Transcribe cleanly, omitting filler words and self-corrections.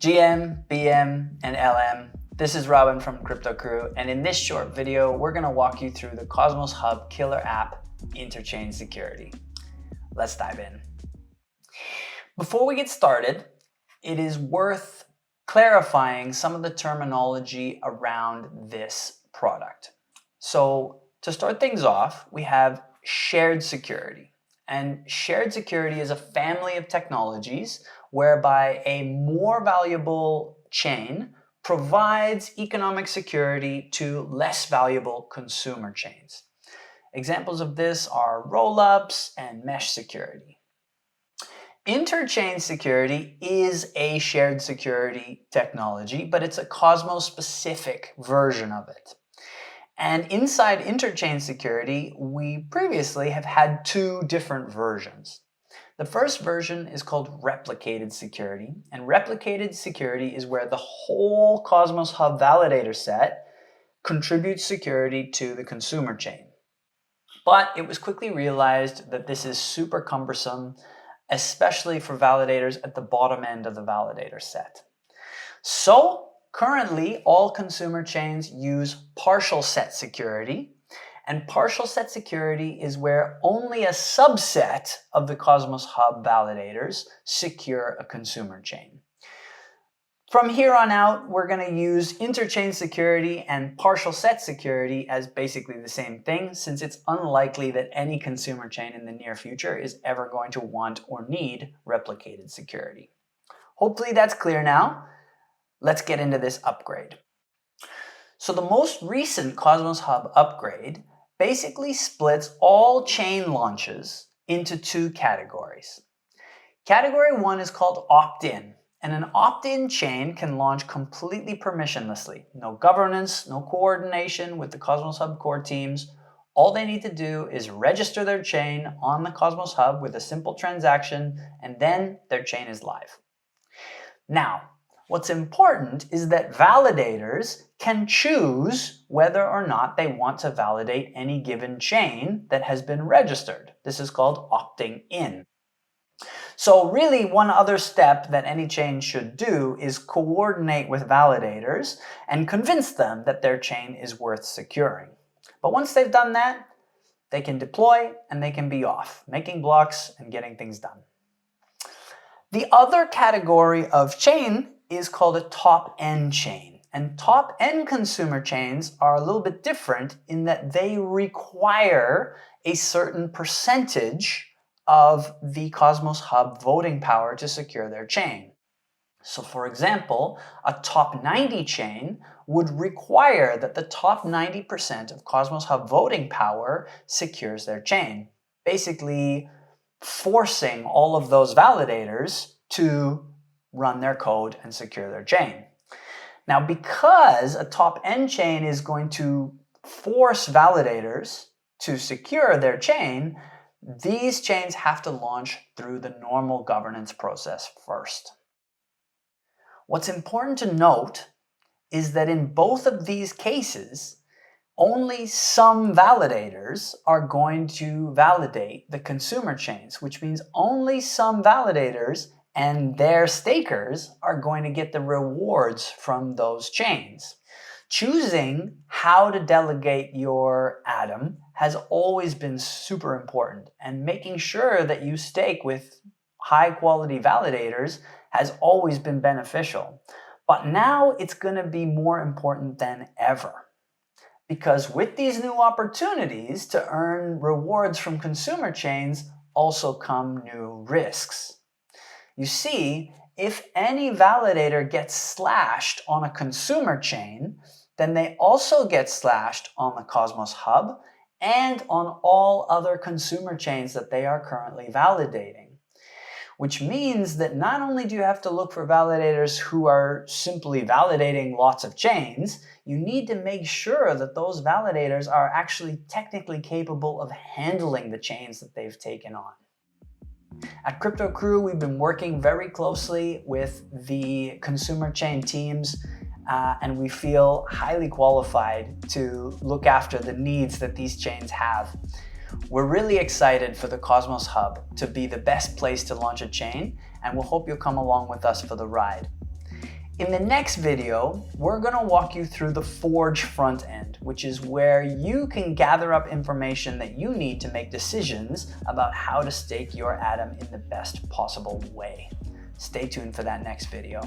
GM, BM, and LM. This is Robin from CryptoCrew, and in this short video, we're going to walk you through the cosmoshub killer app, Interchain Security. Let's dive in. Before we get started, it is worth clarifying some of the terminology around this product. So to start things off, we have shared security. And shared security is a family of technologies whereby a more valuable chain provides economic security to less valuable consumer chains. Examples of this are rollups and mesh security. Interchain security is a shared security technology, but it's a Cosmos-specific version of it. And inside Interchain security, we previously have had two different versions. The first version is called replicated security, and replicated security is where the whole cosmoshub validator set contributes security to the consumer chain. But it was quickly realized that this is super cumbersome, especially for validators at the bottom end of the validator set. So currently, all consumer chains use partial set security, and partial set security is where only a subset of the cosmoshub validators secure a consumer chain. From here on out, we're going to use interchain security and partial set security as basically the same thing, since it's unlikely that any consumer chain in the near future is ever going to want or need replicated security. Hopefully that's clear now. Let's get into this upgrade. So the most recent cosmoshub upgrade basically splits all chain launches into two categories. Category one is called opt-in, and an opt-in chain can launch completely permissionlessly. No governance, no coordination with the cosmoshub core teams. All they need to do is register their chain on the Cosmos Hub with a simple transaction, and then their chain is live. Now, what's important is that validators can choose whether or not they want to validate any given chain that has been registered. This is called opting in. So really, one other step that any chain should do is coordinate with validators and convince them that their chain is worth securing. But once they've done that, they can deploy and they can be off, making blocks and getting things done. The other category of chain is called a top-end chain. And top-end consumer chains are a little bit different in that they require a certain percentage of the Cosmos Hub voting power to secure their chain. So for example, a top 90 chain would require that the top 90% of Cosmos Hub voting power secures their chain, basically forcing all of those validators to run their code and secure their chain. Now, because a top-end chain is going to force validators to secure their chain, these chains have to launch through the normal governance process first. What's important to note is that in both of these cases, only some validators are going to validate the consumer chains, which means only some validators and their stakers are going to get the rewards from those chains. Choosing how to delegate your atom has always been super important, and making sure that you stake with high-quality validators has always been beneficial. But now it's going to be more important than ever, because with these new opportunities to earn rewards from consumer chains also come new risks. You see, if any validator gets slashed on a consumer chain, then they also get slashed on the Cosmos Hub and on all other consumer chains that they are currently validating. Which means that not only do you have to look for validators who are simply validating lots of chains, you need to make sure that those validators are actually technically capable of handling the chains that they've taken on. At CryptoCrew, we've been working very closely with the consumer chain teams, and we feel highly qualified to look after the needs that these chains have. We're really excited for the Cosmos Hub to be the best place to launch a chain, and we'll hope you'll come along with us for the ride. In the next video, we're gonna walk you through the Forge front end, which is where you can gather up information that you need to make decisions about how to stake your Atom in the best possible way. Stay tuned for that next video.